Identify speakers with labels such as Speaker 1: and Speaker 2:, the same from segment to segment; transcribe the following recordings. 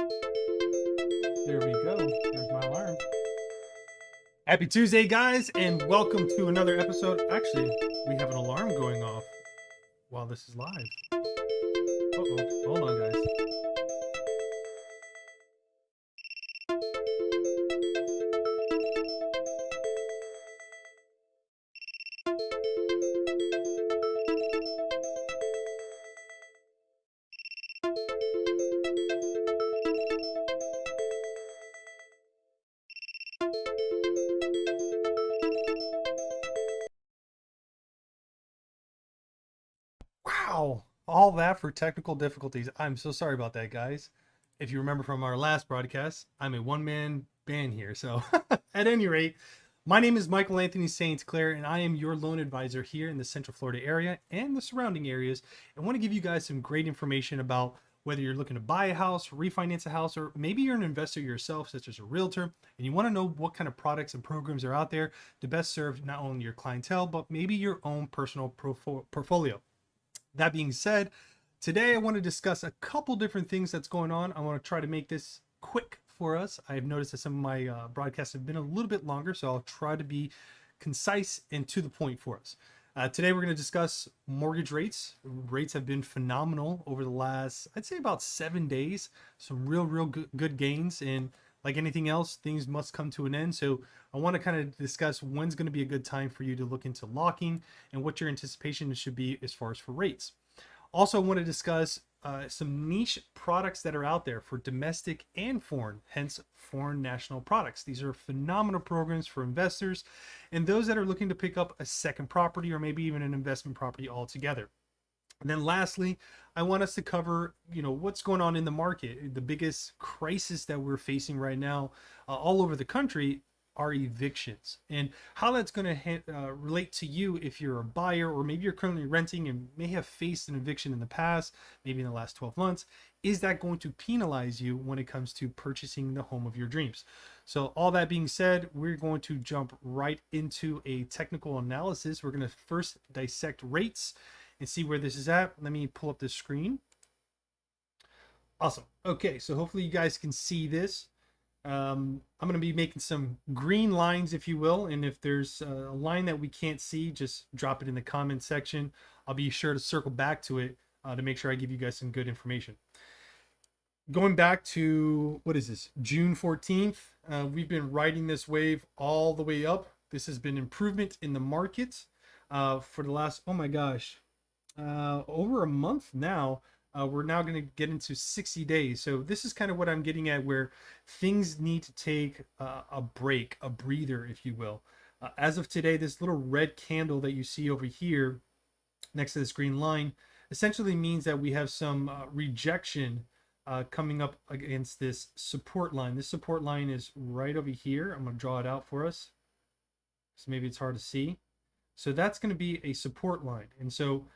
Speaker 1: There we go. There's my alarm. Happy Tuesday, guys, and welcome to another episode. Actually, we have an alarm going off while this is live. Uh-oh. Hold on, guys. Wow. All that for technical difficulties. I'm so sorry about that, guys. If you remember from our last broadcast, I'm a one-man band here. So at any rate, my name is Michael Anthony St.Claire, and I am your loan advisor here in the Central Florida area and the surrounding areas. I want to give you guys some great information about whether you're looking to buy a house, refinance a house, or maybe you're an investor yourself, such as a realtor, and you want to know what kind of products and programs are out there to best serve not only your clientele, but maybe your own personal portfolio. That being said, today I want to discuss a couple different things that's going on. I want to try to make this quick for us. I've noticed that some of my broadcasts have been a little bit longer, so I'll try to be concise and to the point for us. Today we're going to discuss mortgage rates. Rates have been phenomenal over the last, I'd say about 7 days. Some real good gains, and like anything else, things must come to an end. So I want to kind of discuss when's going to be a good time for you to look into locking and what your anticipation should be as far as for rates. Also, I want to discuss some niche products that are out there for domestic and foreign, hence foreign national products. These are phenomenal programs for investors and those that are looking to pick up a second property or maybe even an investment property altogether. And then lastly, I want us to cover, what's going on in the market. The biggest crisis that we're facing right now all over the country are evictions, and how that's going to relate to you if you're a buyer or maybe you're currently renting and may have faced an eviction in the past, maybe in the last 12 months. Is that going to penalize you when it comes to purchasing the home of your dreams? So all that being said, we're going to jump right into a technical analysis. We're going to first dissect rates and see where this is at. Let me pull up this screen. Awesome. Okay, so hopefully you guys can see this. I'm going to be making some green lines, if you will, and if there's a line that we can't see, just drop it in the comment section. I'll be sure to circle back to it to make sure I give you guys some good information. Going back to, what is this, June 14th, we've been riding this wave all the way up. This has been improvement in the market for the last, oh my gosh, over a month now. We're now going to get into 60 days. So this is kind of what I'm getting at, where things need to take a break, a breather, if you will. As of today, this little red candle that you see over here next to this green line essentially means that we have some rejection coming up against this support line. This support line is right over here. I'm going to draw it out for us, so maybe it's hard to see. So that's going to be a support line. And so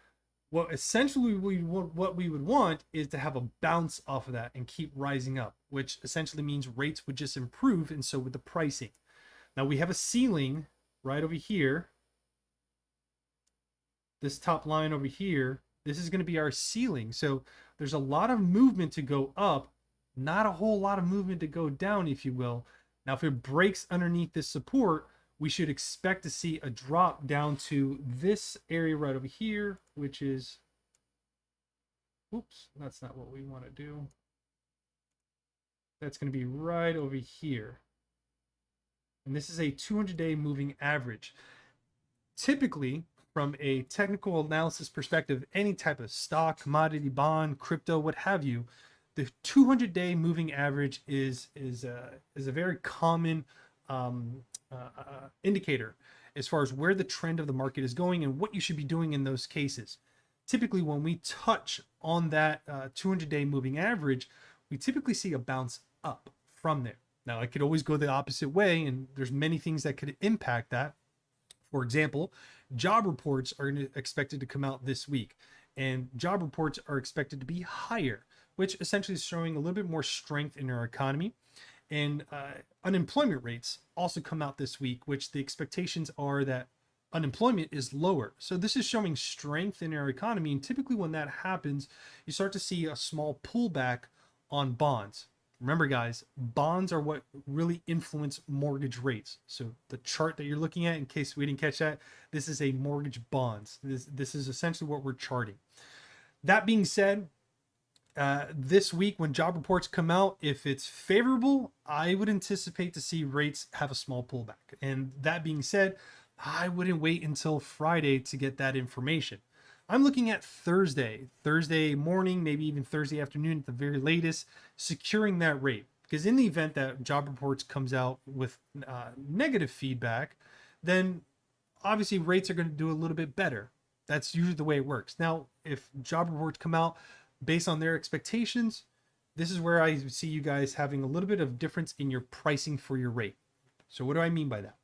Speaker 1: what essentially what we would want is to have a bounce off of that and keep rising up, which essentially means rates would just improve, and so would the pricing. Now we have a ceiling right over here. This top line over here, this is going to be our ceiling. So there's a lot of movement to go up, not a whole lot of movement to go down, if you will. Now if it breaks underneath this support, we should expect to see a drop down to this area right over here, which is, oops, that's not what we want to do. That's going to be right over here. And this is a 200-day moving average. Typically, from a technical analysis perspective, any type of stock, commodity, bond, crypto, what have you, the 200-day moving average is a very common indicator as far as where the trend of the market is going and what you should be doing in those cases. Typically, when we touch on that 200-day moving average, we typically see a bounce up from there. Now, it could always go the opposite way, and there's many things that could impact that. For example, job reports are expected to come out this week, and job reports are expected to be higher, which essentially is showing a little bit more strength in our economy. And unemployment rates also come out this week, which the expectations are that unemployment is lower. So this is showing strength in our economy. And typically when that happens, you start to see a small pullback on bonds. Remember, guys, bonds are what really influence mortgage rates. So the chart that you're looking at, in case we didn't catch that, this is a mortgage bonds. This is essentially what we're charting. That being said, this week when job reports come out, if it's favorable, I would anticipate to see rates have a small pullback. And that being said, I wouldn't wait until Friday to get that information. I'm looking at Thursday morning, maybe even Thursday afternoon at the very latest, securing that rate. Because in the event that job reports comes out with negative feedback, then obviously rates are going to do a little bit better. That's usually the way it works. Now, if job reports come out based on their expectations, this is where I see you guys having a little bit of difference in your pricing for your rate. So what do I mean by that?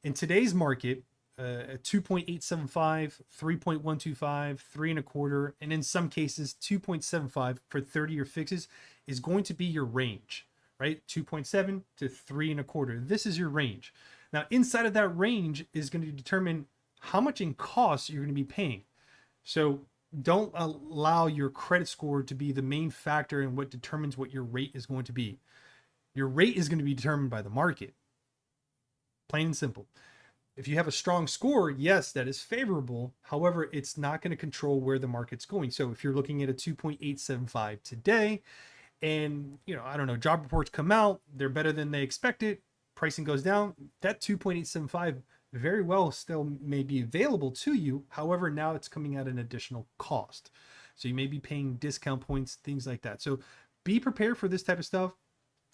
Speaker 1: In today's market, 2.875, 3.125, 3.25, and in some cases 2.75 for 30-year fixes is going to be your range, right? 2.7 to 3.25. This is your range. Now, inside of that range is going to determine how much in costs you're going to be paying. So don't allow your credit score to be the main factor in what determines what your rate is going to be. Your rate is going to be determined by the market. Plain and simple. If you have a strong score, yes, that is favorable. However, it's not going to control where the market's going. So if you're looking at a 2.875 today and, I don't know, job reports come out, they're better than they expected, pricing goes down, that 2.875 very well still may be available to you. However, now it's coming at an additional cost. So you may be paying discount points, things like that. So be prepared for this type of stuff.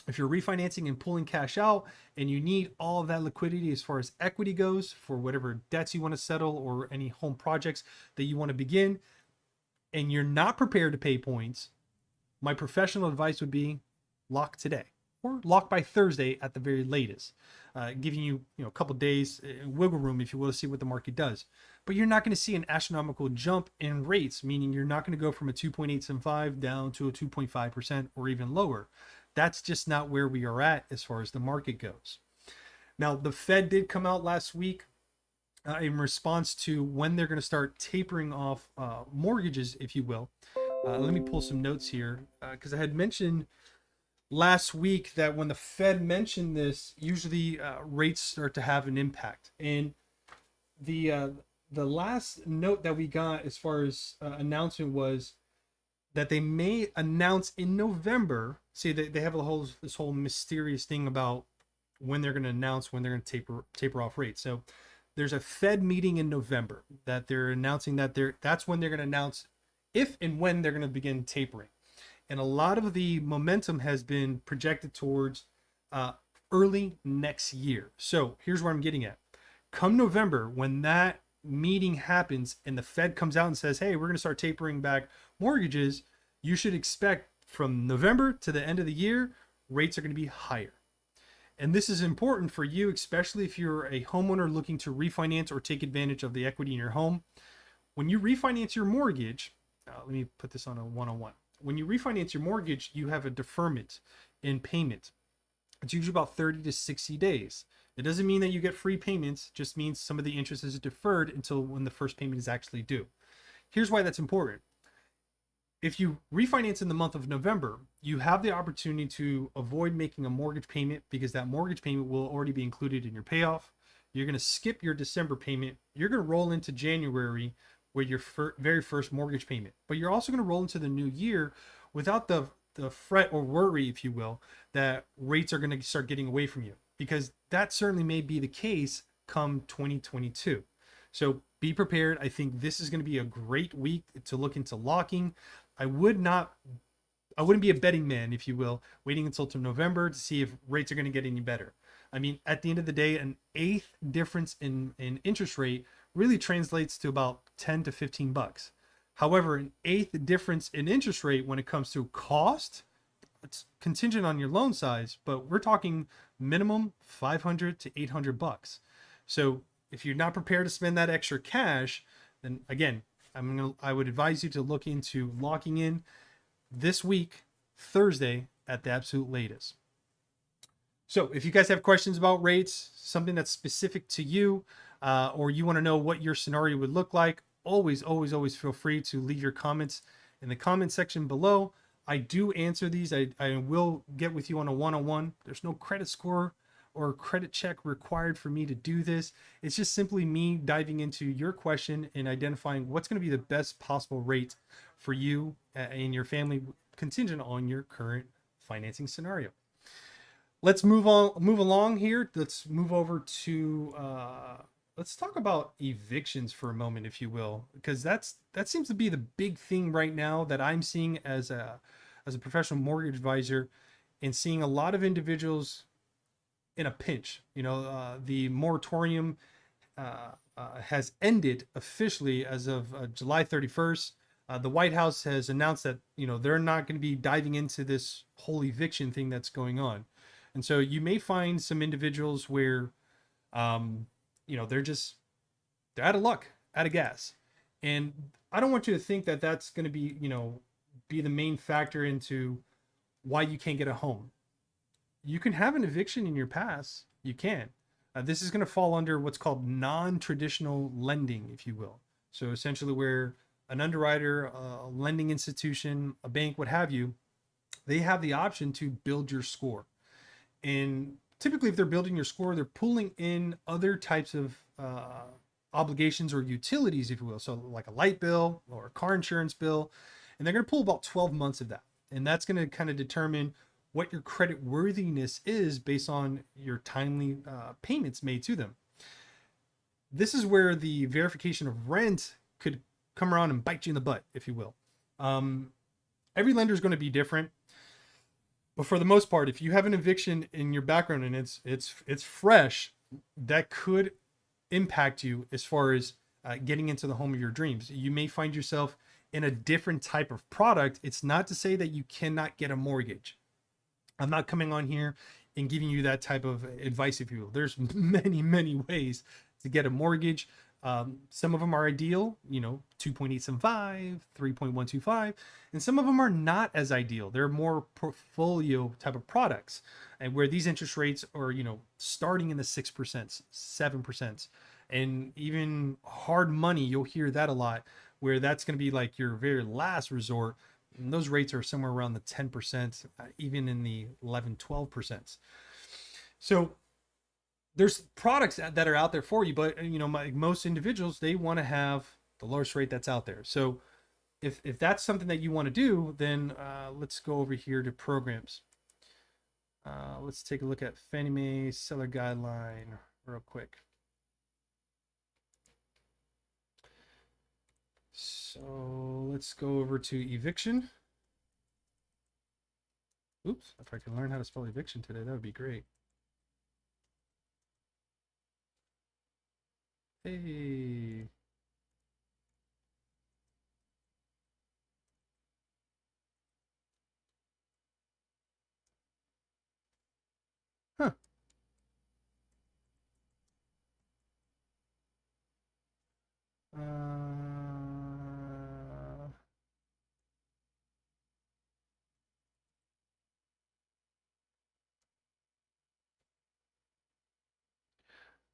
Speaker 1: If you're refinancing and pulling cash out and you need all of that liquidity as far as equity goes for whatever debts you want to settle or any home projects that you want to begin, and you're not prepared to pay points, my professional advice would be lock today or lock by Thursday at the very latest, giving you, a couple days wiggle room, if you will, to see what the market does. But you're not going to see an astronomical jump in rates, meaning you're not going to go from a 2.875 down to a 2.5% or even lower. That's just not where we are at as far as the market goes. Now, the Fed did come out last week in response to when they're going to start tapering off mortgages, if you will. Let me pull some notes here because I had mentioned last week that when the Fed mentioned this, usually rates start to have an impact. And the last note that we got as far as announcement was that they may announce in November. See, they have this whole mysterious thing about when they're going to announce when they're going to taper off rates. So there's a Fed meeting in November that they're announcing that's when they're going to announce if and when they're going to begin tapering. And a lot of the momentum has been projected towards early next year. So here's where I'm getting at. Come November, when that meeting happens and the Fed comes out and says, hey, we're going to start tapering back mortgages, you should expect from November to the end of the year, rates are going to be higher. And this is important for you, especially if you're a homeowner looking to refinance or take advantage of the equity in your home. When you refinance your mortgage, let me put this on a one-on-one. When you refinance your mortgage, you have a deferment in payment. It's usually about 30 to 60 days. It doesn't mean that you get free payments, it just means some of the interest is deferred until when the first payment is actually due. Here's why that's important. If you refinance in the month of November, you have the opportunity to avoid making a mortgage payment because that mortgage payment will already be included in your payoff. You're going to skip your December payment. You're going to roll into January with your very first mortgage payment. But you're also going to roll into the new year without the fret or worry, if you will, that rates are going to start getting away from you, because that certainly may be the case come 2022. So be prepared. I think this is going to be a great week to look into locking. I wouldn't be a betting man, if you will, waiting until November to see if rates are going to get any better. I mean, at the end of the day, an eighth difference in interest rate really translates to about 10 to 15 bucks. However, an eighth difference in interest rate when it comes to cost, it's contingent on your loan size, but we're talking minimum 500 to 800 bucks. So if you're not prepared to spend that extra cash, then again, I would advise you to look into locking in this week, Thursday at the absolute latest. So if you guys have questions about rates, something that's specific to you, or you want to know what your scenario would look like, always feel free to leave your comments in the comment section below. I do answer these. I will get with you on a one-on-one. There's no credit score or credit check required for me to do this. It's just simply me diving into your question and identifying what's going to be the best possible rate for you and your family, contingent on your current financing scenario. Let's move along here. Let's move over to let's talk about evictions for a moment, if you will, because that seems to be the big thing right now that I'm seeing as a professional mortgage advisor, and seeing a lot of individuals in a pinch. The moratorium has ended officially as of July 31st. The White House has announced that they're not going to be diving into this whole eviction thing that's going on, and so you may find some individuals where they're out of luck, out of gas, and I don't want you to think that that's going to be the main factor into why you can't get a home. You can have an eviction in your past. You can. This is going to fall under what's called non-traditional lending, if you will. So essentially where an underwriter, a lending institution, a bank, what have you, they have the option to build your score. And typically if they're building your score, they're pulling in other types of obligations or utilities, if you will. So like a light bill or a car insurance bill. And they're going to pull about 12 months of that. And that's going to kind of determine what your credit worthiness is based on your timely payments made to them. This is where the verification of rent could come around and bite you in the butt, if you will. Every lender is going to be different, but for the most part, if you have an eviction in your background and it's fresh, that could impact you as far as getting into the home of your dreams. You may find yourself in a different type of product. It's not to say that you cannot get a mortgage. I'm not coming on here and giving you that type of advice, if you will. There's many ways to get a mortgage. Some of them are ideal, 2.875, 3.125, and some of them are not as ideal. They're more portfolio type of products, and where these interest rates are, starting in the 6%, 7%, and even hard money, you'll hear that a lot, where that's going to be like your very last resort. And those rates are somewhere around the 10%, even in the 11, 12%. So there's products that are out there for you, but most individuals, they want to have the lowest rate that's out there. So if that's something that you want to do, then let's go over here to programs. Let's take a look at Fannie Mae seller guideline real quick. So let's go over to eviction. Oops, if I can learn how to spell eviction today, that would be great. Hey. Huh.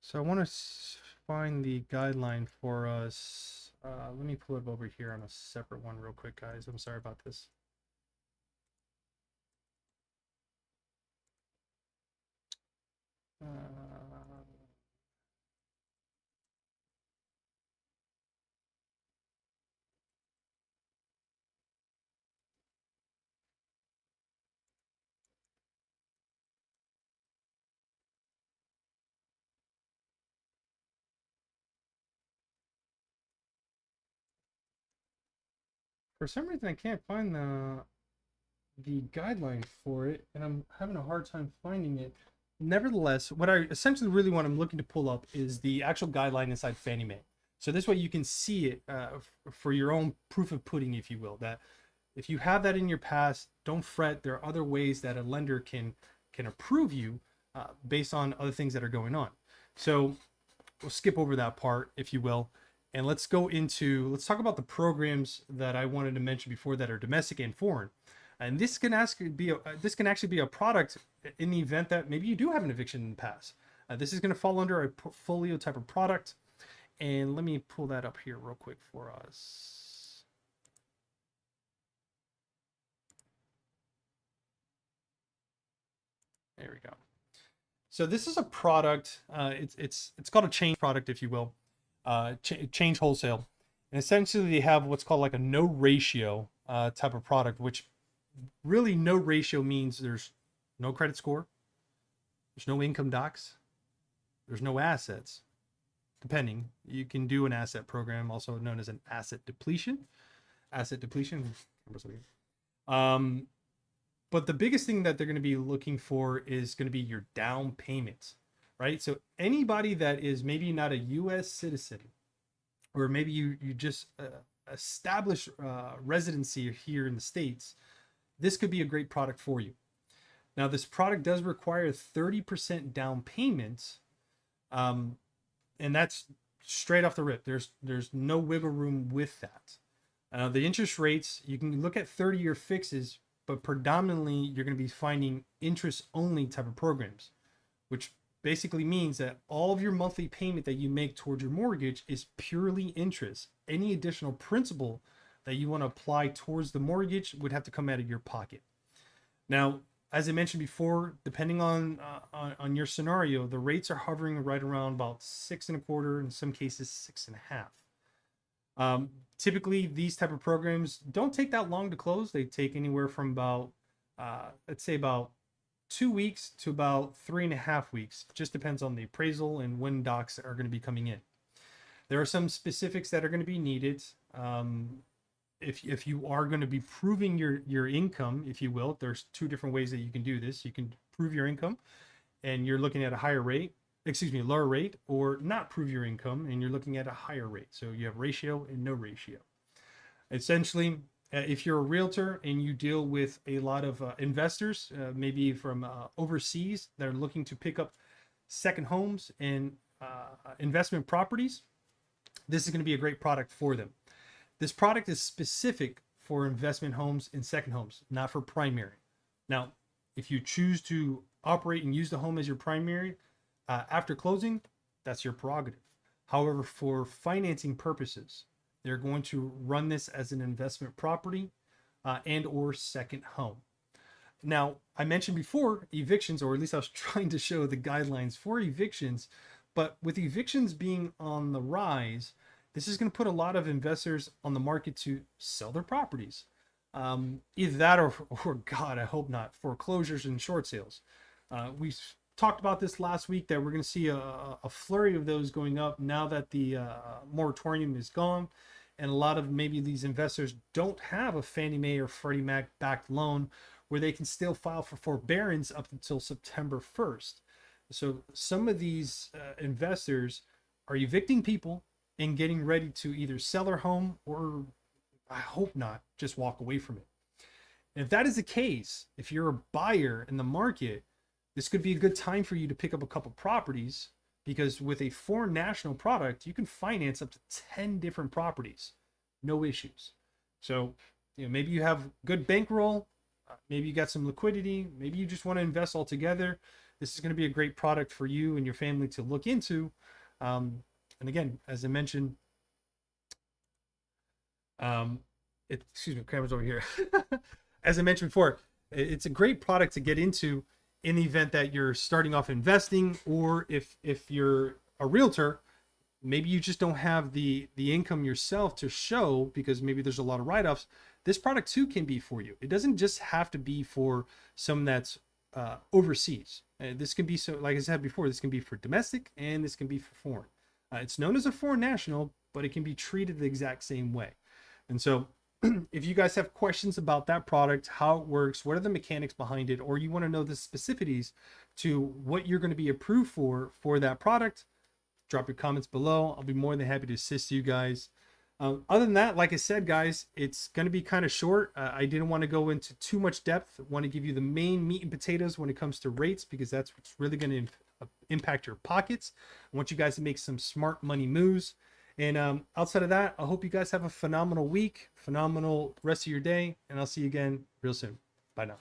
Speaker 1: So I want to find the guideline for us. Let me pull it over here on a separate one real quick, guys. I'm sorry about this. For some reason, I can't find the guideline for it, and I'm having a hard time finding it. Nevertheless, what I essentially really what I'm looking to pull up is the actual guideline inside Fannie Mae. So this way you can see it for your own proof of pudding, if you will. That if you have that in your past, don't fret. There are other ways that a lender can approve you based on other things that are going on. So we'll skip over that part, if you will, and let's talk about the programs that I wanted to mention before that are domestic and foreign. And this can actually be a product in the event that maybe you do have an eviction in the past. This is going to fall under a portfolio type of product. And let me pull that up here real quick for us. There we go. So this is a product. It's called a change product, if you will, change wholesale, and essentially they have what's called like a no ratio type of product, which really no ratio means there's no credit score, there's no income docs, there's no assets. Depending, you can do an asset program, also known as an asset depletion. Asset depletion. But the biggest thing that they're going to be looking for is going to be your down payments, right? So anybody that is maybe not a U.S. citizen, or maybe you just established residency here in the States, this could be a great product for you. Now, this product does require 30% down payments, and that's straight off the rip. There's no wiggle room with that. The interest rates, you can look at 30-year fixes, but predominantly you're going to be finding interest-only type of programs, which basically means that all of your monthly payment that you make towards your mortgage is purely interest. Any additional principal that you want to apply towards the mortgage would have to come out of your pocket. Now, as I mentioned before, depending on your scenario, the rates are hovering right around about 6.25%, in some cases 6.5%. Typically, these type of programs don't take that long to close. They take anywhere from about, let's say about 2 weeks to about 3.5 weeks. Just depends on the appraisal and when docs are going to be coming in. There are some specifics that are going to be needed. If you are going to be proving your income, if you will, there's two different ways that you can do this. You can prove your income and you're looking at a lower rate, or not prove your income and you're looking at a higher rate. So you have ratio and no ratio. Essentially, if you're a realtor and you deal with a lot of investors, maybe from overseas, that are looking to pick up second homes and investment properties, this is going to be a great product for them. This product is specific for investment homes and second homes, not for primary. Now, if you choose to operate and use the home as your primary after closing, that's your prerogative. However, for financing purposes, they're going to run this as an investment property and or second home. Now, I mentioned before evictions, or at least I was trying to show the guidelines for evictions, but with evictions being on the rise, this is going to put a lot of investors on the market to sell their properties. Either that or God, I hope not, foreclosures and short sales. We talked about this last week that we're going to see a flurry of those going up now that the moratorium is gone. And a lot of maybe these investors don't have a Fannie Mae or Freddie Mac backed loan where they can still file for forbearance up until September 1st. So some of these investors are evicting people and getting ready to either sell their home or, I hope not, just walk away from it. And if that is the case, if you're a buyer in the market, this could be a good time for you to pick up a couple properties, because with a foreign national product, you can finance up to 10 different properties, no issues. So, maybe you have good bankroll, maybe you got some liquidity, maybe you just want to invest all together. This is going to be a great product for you and your family to look into. And again, as I mentioned, excuse me, camera's over here. As I mentioned before, it's a great product to get into in the event that you're starting off investing, or if you're a realtor, maybe you just don't have the income yourself to show because maybe there's a lot of write-offs. This product too can be for you. It doesn't just have to be for someone that's overseas. This can be, so like I said before, this can be for domestic and this can be for foreign. It's known as a foreign national, but it can be treated the exact same way. And so if you guys have questions about that product, how it works, what are the mechanics behind it, or you want to know the specificities to what you're going to be approved for that product, drop your comments below. I'll be more than happy to assist you guys. Other than that, like I said, guys, it's going to be kind of short. I didn't want to go into too much depth. I want to give you the main meat and potatoes when it comes to rates, because that's what's really going to impact your pockets. I want you guys to make some smart money moves. And outside of that, I hope you guys have a phenomenal week, phenomenal rest of your day, and I'll see you again real soon. Bye now.